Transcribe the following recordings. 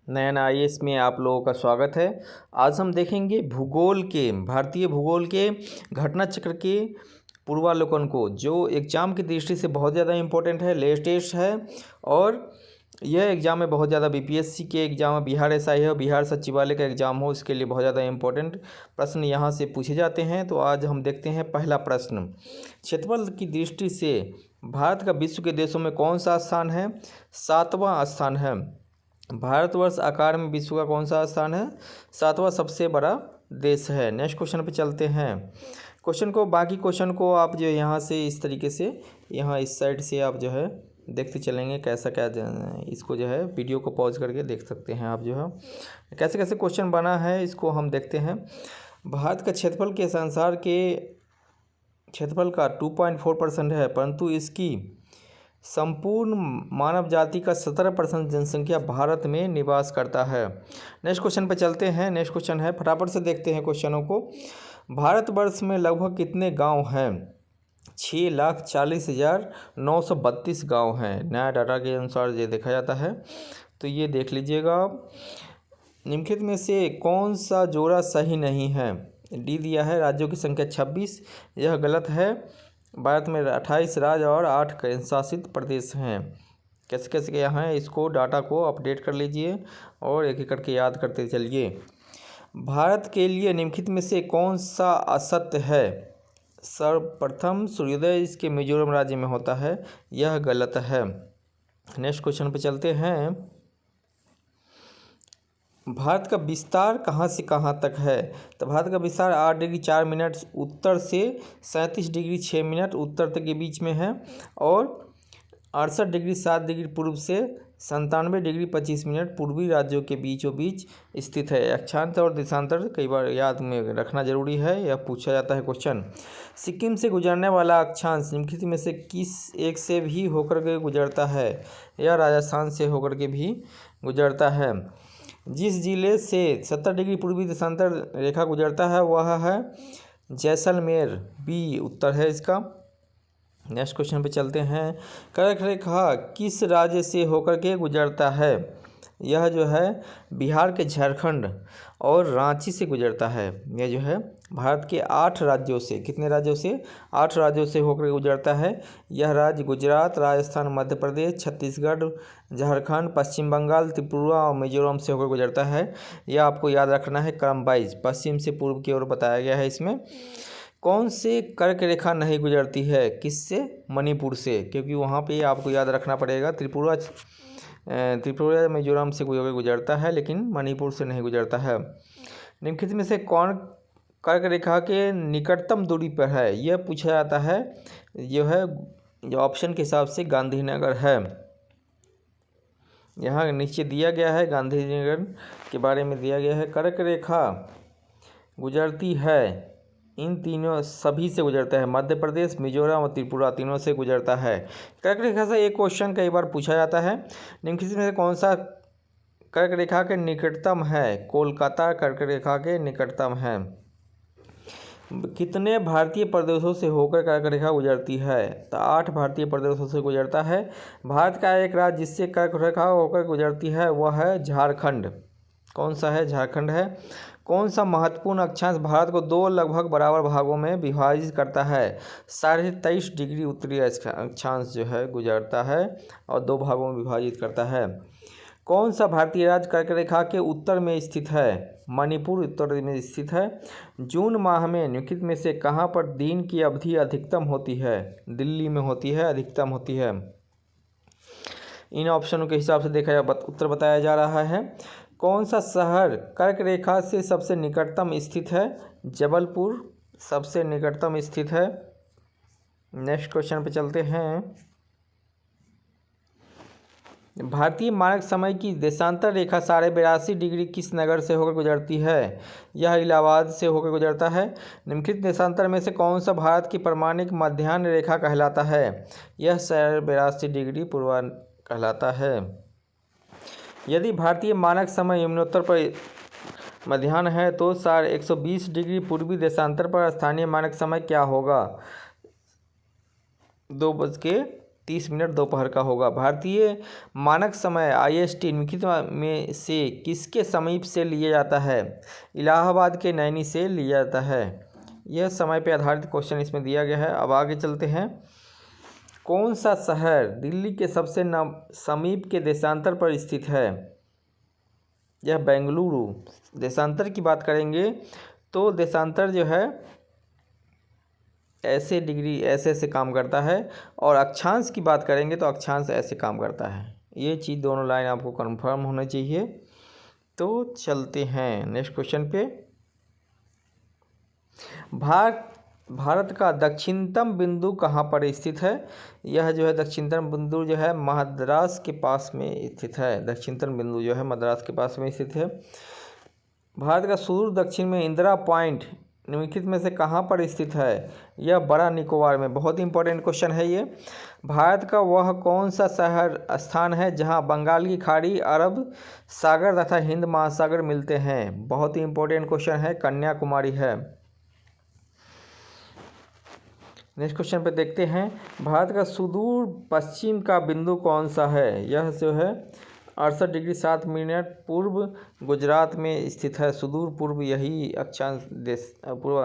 नयन IAS में आप लोगों का स्वागत है। आज हम देखेंगे भारतीय भूगोल के घटना चक्र के पूर्वावलोकन को, जो एग्ज़ाम की दृष्टि से बहुत ज़्यादा इम्पोर्टेंट है, लेटेस्ट है और यह एग्ज़ाम में बहुत ज़्यादा बीपीएससी के एग्ज़ाम, बिहार एसआई हो, बिहार सचिवालय का एग्ज़ाम हो, इसके लिए बहुत ज़्यादा इम्पोर्टेंट प्रश्न यहाँ से पूछे जाते हैं। तो आज हम देखते हैं पहला प्रश्न। क्षेत्रफल की दृष्टि से भारत का विश्व के देशों में कौन सा स्थान है? 7वां स्थान है। भारतवर्ष आकार में विश्व का कौन सा स्थान है? 7वां सबसे बड़ा देश है। नेक्स्ट क्वेश्चन पे चलते हैं। बाकी क्वेश्चन को आप जो यहाँ से इस तरीके से यहाँ इस साइड से आप जो है देखते चलेंगे कैसा क्या इसको जो है वीडियो को पॉज करके देख सकते हैं आप जो है कैसे कैसे क्वेश्चन बना है, इसको हम देखते हैं। भारत का क्षेत्रफल के संसार के क्षेत्रफल का 2.4% है, परंतु इसकी संपूर्ण मानव जाति का 17% जनसंख्या भारत में निवास करता है। नेक्स्ट क्वेश्चन पर चलते हैं। नेक्स्ट क्वेश्चन है, फटाफट से देखते हैं क्वेश्चनों को। भारतवर्ष में लगभग कितने गांव हैं? 6,40,932 गांव हैं। नया डाटा के अनुसार ये देखा जाता है, तो ये देख लीजिएगा आप। निम्नलिखित में से कौन सा जोड़ा सही नहीं है? डी दिया है राज्यों की संख्या 26, यह गलत है। भारत में 28 राज्य और 8 केंद्र शासित प्रदेश हैं। कैसे कैसे क्या हैं, इसको डाटा को अपडेट कर लीजिए और एक एक करके याद करते चलिए। भारत के लिए निम्नलिखित में से कौन सा असत्य है? सर्वप्रथम सूर्योदय इसके मिजोरम राज्य में होता है, यह गलत है। नेक्स्ट क्वेश्चन पे चलते हैं। भारत का विस्तार कहाँ से कहाँ तक है? तो भारत का विस्तार 8 डिग्री 4 मिनट उत्तर से 37 डिग्री 6 मिनट उत्तर तक के बीच में है और 68 डिग्री 7 डिग्री पूर्व से 97 डिग्री 25 मिनट पूर्वी राज्यों के बीचों बीच स्थित है। अक्षांश और देशांतर कई बार याद में रखना जरूरी है, यह पूछा जाता है क्वेश्चन। सिक्किम से गुजरने वाला अक्षांश निम्नलिखित में से किस एक से भी होकर के गुजरता है? यह राजस्थान से होकर के भी गुजरता है। जिस जिले से 70 डिग्री पूर्वी देशांतर रेखा गुजरता है वह है जैसलमेर, बी उत्तर है इसका। नेक्स्ट क्वेश्चन पे चलते हैं। कर्क रेखा किस राज्य से होकर के गुजरता है? यह जो है बिहार के झारखंड और रांची से गुजरता है। यह जो है भारत के 8 राज्यों से, कितने राज्यों से? 8 राज्यों से होकर गुजरता है। यह राज्य गुजरात, राजस्थान, मध्य प्रदेश, छत्तीसगढ़, झारखंड, पश्चिम बंगाल, त्रिपुरा और मिजोरम से होकर गुजरता है। यह आपको याद रखना है क्रम वाइज, पश्चिम से पूर्व की ओर बताया गया है। इसमें कौन से कर्क रेखा नहीं गुजरती है? किससे? मणिपुर से, क्योंकि वहाँ पे आपको याद रखना पड़ेगा त्रिपुरा मिजोरम से गुजरता है, लेकिन मणिपुर से नहीं गुजरता है। निम्नलिखित में से कौन कर्क रेखा के निकटतम दूरी पर है? यह पूछा जाता है। यह है जो ऑप्शन के हिसाब से गांधीनगर है। यहाँ नीचे दिया गया है, गांधीनगर के बारे में दिया गया है। कर्क रेखा गुजरती है इन तीनों सभी से गुजरता है, मध्य प्रदेश, मिजोरम और त्रिपुरा तीनों से गुजरता है। कर्क रेखा से एक क्वेश्चन कई बार पूछा जाता है। निम्नलिखित में से कौन सा कर्क रेखा के निकटतम है? कोलकाता कर्क रेखा के निकटतम है। कितने भारतीय प्रदेशों से होकर कर्क रेखा गुजरती है? तो 8 भारतीय प्रदेशों से गुजरता है। भारत का एक राज्य जिससे कर्क रेखा होकर गुजरती है वह है झारखंड। कौन सा है? झारखंड है। कौन सा महत्वपूर्ण अक्षांश भारत को 2 लगभग बराबर भागों में विभाजित करता है? 23.5 डिग्री उत्तरी अक्षांश जो है गुजरता है और 2 भागों में विभाजित करता है। कौन सा भारतीय राज्य कर्क रेखा के उत्तर में स्थित है? मणिपुर उत्तर में स्थित है। जून माह में निम्नलिखित में से कहाँ पर दिन की अवधि अधिकतम होती है? दिल्ली में होती है, अधिकतम होती है। इन ऑप्शनों के हिसाब से देखा जाए उत्तर बताया जा रहा है। कौन सा शहर कर्क रेखा से सबसे निकटतम स्थित है? जबलपुर सबसे निकटतम स्थित है। नेक्स्ट क्वेश्चन पे चलते हैं। भारतीय मानक समय की देशांतर रेखा 82.5 डिग्री किस नगर से होकर गुजरती है? यह इलाहाबाद से होकर गुजरता है। निम्नलिखित देशांतर में से कौन सा भारत की प्रमाणिक मध्याह्न रेखा कहलाता है? यह 82.5 डिग्री पूर्व कहलाता है। यदि भारतीय मानक समय यमुनोत्तर पर मध्याह्न है तो 120 डिग्री पूर्वी देशांतर पर स्थानीय मानक समय क्या होगा? 2 30 मिनट दोपहर का होगा। भारतीय मानक समय IST निम्नलिखित में से किसके समीप से लिया जाता है? इलाहाबाद के नैनी से लिया जाता है। यह समय पे आधारित क्वेश्चन इसमें दिया गया है। अब आगे चलते हैं। कौन सा शहर दिल्ली के सबसे समीप के देशांतर पर स्थित है? यह बेंगलुरु। देशांतर की बात करेंगे तो देशांतर जो है ऐसे डिग्री ऐसे काम करता है, और अक्षांश की बात करेंगे तो अक्षांश ऐसे काम करता है। ये चीज़ दोनों लाइन आपको कंफर्म होना चाहिए। तो चलते हैं नेक्स्ट क्वेश्चन पे। भारत का दक्षिणतम बिंदु कहाँ पर स्थित है? यह जो है दक्षिणतम बिंदु जो है मद्रास के पास में स्थित है। दक्षिणतम बिंदु जो है मद्रास के पास में स्थित है। भारत का सुदूर दक्षिण में इंदिरा पॉइंट निम्नलिखित में से कहाँ पर स्थित है? यह बड़ा निकोबार में। बहुत इंपॉर्टेंट क्वेश्चन है ये। भारत का वह कौन सा शहर स्थान है जहाँ बंगाल की खाड़ी, अरब सागर तथा हिंद महासागर मिलते हैं? बहुत ही इंपॉर्टेंट क्वेश्चन है, कन्याकुमारी है। नेक्स्ट क्वेश्चन पे देखते हैं। भारत का सुदूर पश्चिम का बिंदु कौन सा है? यह जो है 68 डिग्री 7 मिनट पूर्व गुजरात में स्थित है। सुदूर पूर्व यही अक्षांश देश पूर्व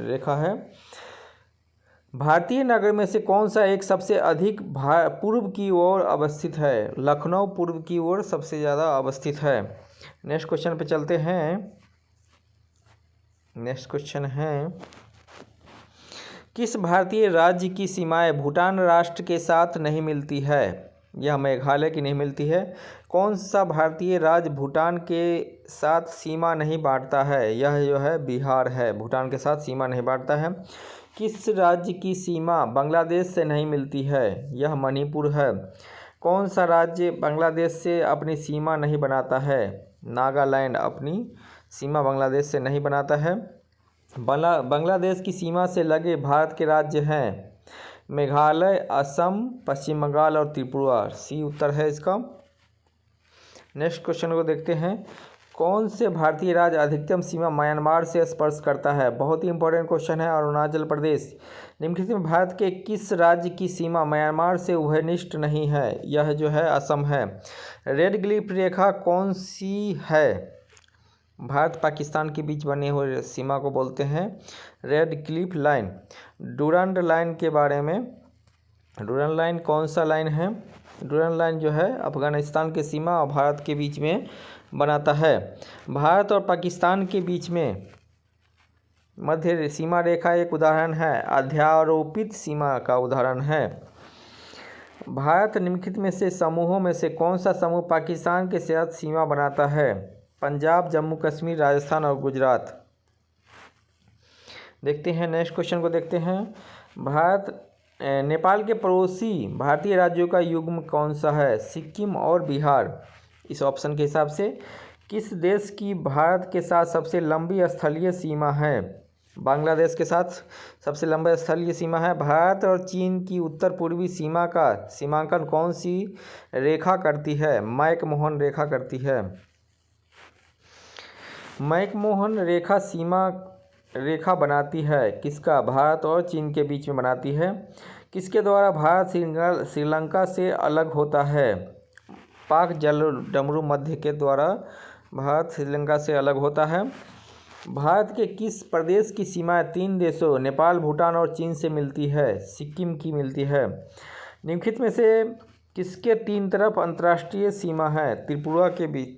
रेखा है। भारतीय नगर में से कौन सा एक सबसे अधिक पूर्व की ओर अवस्थित है? लखनऊ पूर्व की ओर सबसे ज़्यादा अवस्थित है। नेक्स्ट क्वेश्चन पे चलते हैं। नेक्स्ट क्वेश्चन है, किस भारतीय राज्य की सीमाएं भूटान राष्ट्र के साथ नहीं मिलती है? यह मेघालय की नहीं मिलती है। कौन सा भारतीय राज्य भूटान के साथ सीमा नहीं बांटता है? यह जो है बिहार है, भूटान के साथ सीमा नहीं बांटता है। किस राज्य की सीमा बांग्लादेश से नहीं मिलती है? यह मणिपुर है। कौन सा राज्य बांग्लादेश से अपनी सीमा नहीं बनाता है? नागालैंड अपनी सीमा बांग्लादेश से नहीं बनाता है। बांग्लादेश की सीमा से लगे भारत के राज्य हैं मेघालय, असम, पश्चिम बंगाल और त्रिपुरा। सी उत्तर है इसका। नेक्स्ट क्वेश्चन को देखते हैं। कौन से भारतीय राज्य अधिकतम सीमा म्यांमार से स्पर्श करता है? बहुत ही इंपॉर्टेंट क्वेश्चन है। अरुणाचल प्रदेश। निम्नलिखित में भारत के किस राज्य की सीमा म्यांमार से उभयनिष्ठ नहीं है? यह जो है असम है। रेड क्लिफ रेखा कौन सी है? भारत पाकिस्तान के बीच बने हुए सीमा को बोलते हैं red Cliff line. Durand line के बारे में, डूरंड लाइन कौन सा लाइन है? डूरंड लाइन जो है अफगानिस्तान के सीमा और भारत के बीच में बनाता है। भारत और पाकिस्तान के बीच में मध्य सीमा रेखा एक उदाहरण है, अध्यारोपित सीमा का उदाहरण है। भारत निम्नलिखित में से समूहों में से कौन सा समूह पाकिस्तान के साथ सीमा बनाता है? पंजाब, जम्मू कश्मीर, राजस्थान और गुजरात। देखते हैं नेक्स्ट क्वेश्चन को देखते हैं। नेपाल के पड़ोसी भारतीय राज्यों का युग्म कौन सा है? सिक्किम और बिहार। इस ऑप्शन के हिसाब से किस देश की भारत के साथ सबसे लंबी स्थलीय सीमा है? बांग्लादेश के साथ सबसे लंबा स्थलीय सीमा है। भारत और चीन की उत्तर पूर्वी सीमा का सीमांकन कौन सी रेखा करती है? मैकमोहन रेखा करती है। मैकमोहन रेखा सीमा रेखा बनाती है किसका? भारत और चीन के बीच में बनाती है। किसके द्वारा भारत श्रीलंका से अलग होता है? पाक जलडमरू मध्य के द्वारा भारत श्रीलंका से अलग होता है। भारत के किस प्रदेश की सीमाएं 3 देशों नेपाल, भूटान और चीन से मिलती है? सिक्किम की मिलती है। निम्नलिखित में से किसके 3 तरफ अंतर्राष्ट्रीय सीमा है? त्रिपुरा के बीच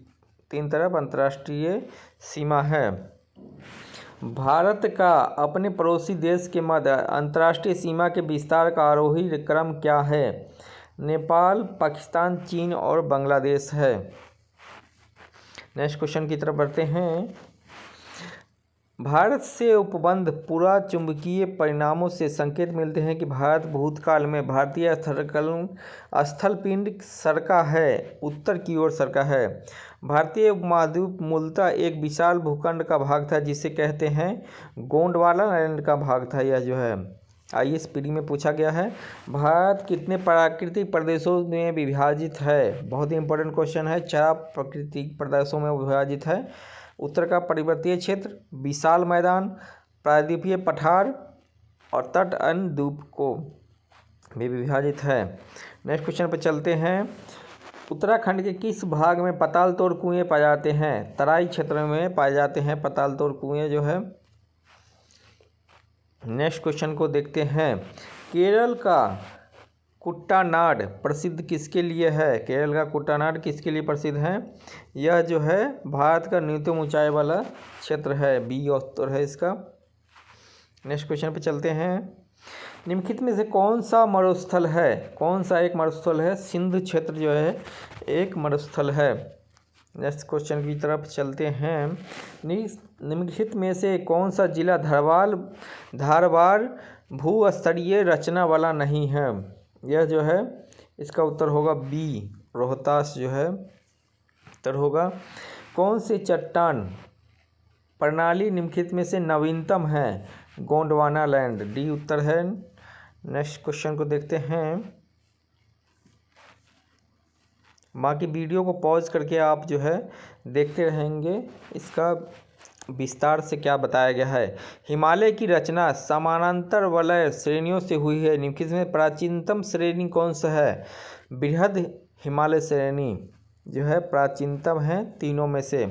3 तरफ अंतर्राष्ट्रीय सीमा है। भारत का अपने पड़ोसी देश के मध्य अंतर्राष्ट्रीय सीमा के विस्तार का आरोही क्रम क्या है? नेपाल, पाकिस्तान, चीन और बांग्लादेश है। नेक्स्ट क्वेश्चन की तरफ बढ़ते हैं। भारत से उपबंध पुरा चुंबकीय परिणामों से संकेत मिलते हैं कि भारत भूतकाल में भारतीय स्थलपिंड सरका है, उत्तर की ओर सरका है। भारतीय उपमहाद्वीप मूलतः एक विशाल भूखंड का भाग था जिसे कहते हैं गोंडवाना लैंड का भाग था। यह जो है ISPD में पूछा गया है। भारत कितने प्राकृतिक प्रदेशों में विभाजित है? बहुत ही इंपॉर्टेंट क्वेश्चन है। 4 प्राकृतिक प्रदेशों में विभाजित है। उत्तर का पर्वतीय क्षेत्र, विशाल मैदान, प्रायद्वीपीय पठार और तट अन्य द्वीप को भी विभाजित है। नेक्स्ट क्वेश्चन पर चलते हैं। उत्तराखंड के किस भाग में पाताल तोड़ कुएँ पाए जाते हैं? तराई क्षेत्र में पाए जाते हैं पाताल तोड़ कुएँ जो है। नेक्स्ट क्वेश्चन को देखते हैं। केरल का कुट्टानाड प्रसिद्ध किसके लिए है? केरल का कुट्टानाड किसके लिए प्रसिद्ध है? यह जो है भारत का न्यूनतम ऊंचाई वाला क्षेत्र है। बी उत्तर है इसका। नेक्स्ट क्वेश्चन पे चलते हैं। निम्नलिखित में से कौन सा मरुस्थल है? कौन सा एक मरुस्थल है? सिंध क्षेत्र जो है एक मरुस्थल है। नेक्स्ट क्वेश्चन की तरफ चलते हैं। निम्नलिखित में से कौन सा जिला धारवाड़ भूस्तरीय रचना वाला नहीं है? यह जो है इसका उत्तर होगा बी रोहतास जो है उत्तर होगा। कौन से चट्टान प्रणाली निम्नलिखित में से नवीनतम है? गोंडवाना लैंड डी उत्तर है। नेक्स्ट क्वेश्चन को देखते हैं। बाकी वीडियो को पॉज करके आप जो है देखते रहेंगे इसका विस्तार से क्या बताया गया है। हिमालय की रचना समानांतर वलय श्रेणियों से हुई है। निम्नलिखित में प्राचीनतम श्रेणी कौन सा है? बृहद हिमालय श्रेणी जो है प्राचीनतम है तीनों में से।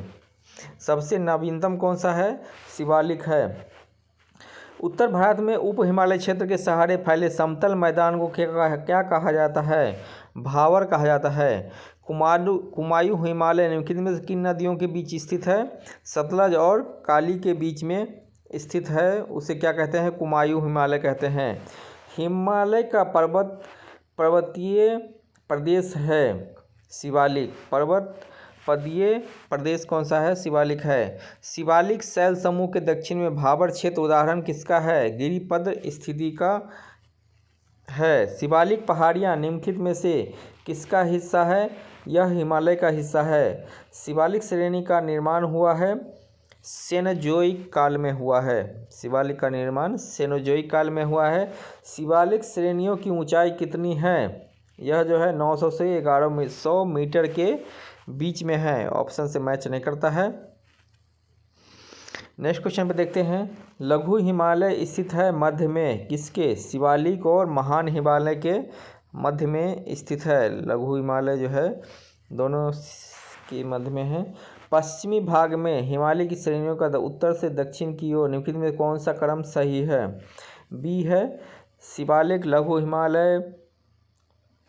सबसे नवीनतम कौन सा है? शिवालिक है। उत्तर भारत में उप हिमालय क्षेत्र के सहारे फैले समतल मैदान को क्या कहा जाता है? भावर कहा जाता है। कुमायूं हिमालय निम्नलिखित में से किन नदियों के बीच स्थित है? सतलज और काली के बीच में स्थित है। उसे क्या कहते हैं? कुमायूं हिमालय कहते हैं। हिमालय का पर्वतीय प्रदेश है शिवालिक। पर्वतीय प्रदेश कौन सा है? शिवालिक है। शिवालिक शैल समूह के दक्षिण में भावर क्षेत्र उदाहरण किसका है? गिरिपद स्थिति का है। शिवालिक पहाड़ियाँ निम्नलिखित में से किसका हिस्सा है? यह हिमालय का हिस्सा है। शिवालिक श्रेणी का निर्माण हुआ है सेनोजोइक काल में हुआ है। शिवालिक का निर्माण सेनोजोइक काल में हुआ है। शिवालिक श्रेणियों की ऊंचाई कितनी है? यह जो है 900 से 1100 मीटर के बीच में है। ऑप्शन से मैच नहीं करता है। नेक्स्ट क्वेश्चन पे देखते हैं। लघु हिमालय स्थित है मध्य में किसके? शिवालिक और महान हिमालय के मध्य में स्थित है। लघु हिमालय जो है दोनों के मध्य में है। पश्चिमी भाग में हिमालय की श्रेणियों का उत्तर से दक्षिण की ओर निम्नलिखित में कौन सा क्रम सही है? बी है शिवालिक, लघु हिमालय,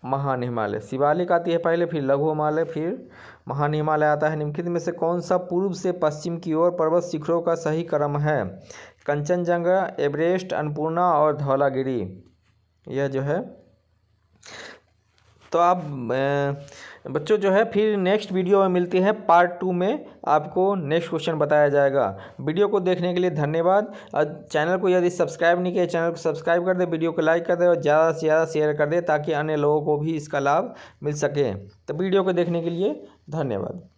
महान हिमालय। शिवालिक आती है पहले, फिर लघु हिमालय, फिर महान हिमालय आता है। निम्नलिखित में से कौन सा पूर्व से पश्चिम की ओर पर्वत शिखरों का सही क्रम है? कंचनजंगा, एवरेस्ट, अन्नपूर्णा और धौलागिरी। यह जो है तो आप बच्चों जो है फिर नेक्स्ट वीडियो में मिलते हैं। पार्ट 2 में आपको नेक्स्ट क्वेश्चन बताया जाएगा। वीडियो को देखने के लिए धन्यवाद। और चैनल को यदि सब्सक्राइब नहीं किया, चैनल को सब्सक्राइब कर दे, वीडियो को लाइक कर दे और ज़्यादा से ज़्यादा शेयर कर दे ताकि अन्य लोगों को भी इसका लाभ मिल सके। तो वीडियो को देखने के लिए धन्यवाद।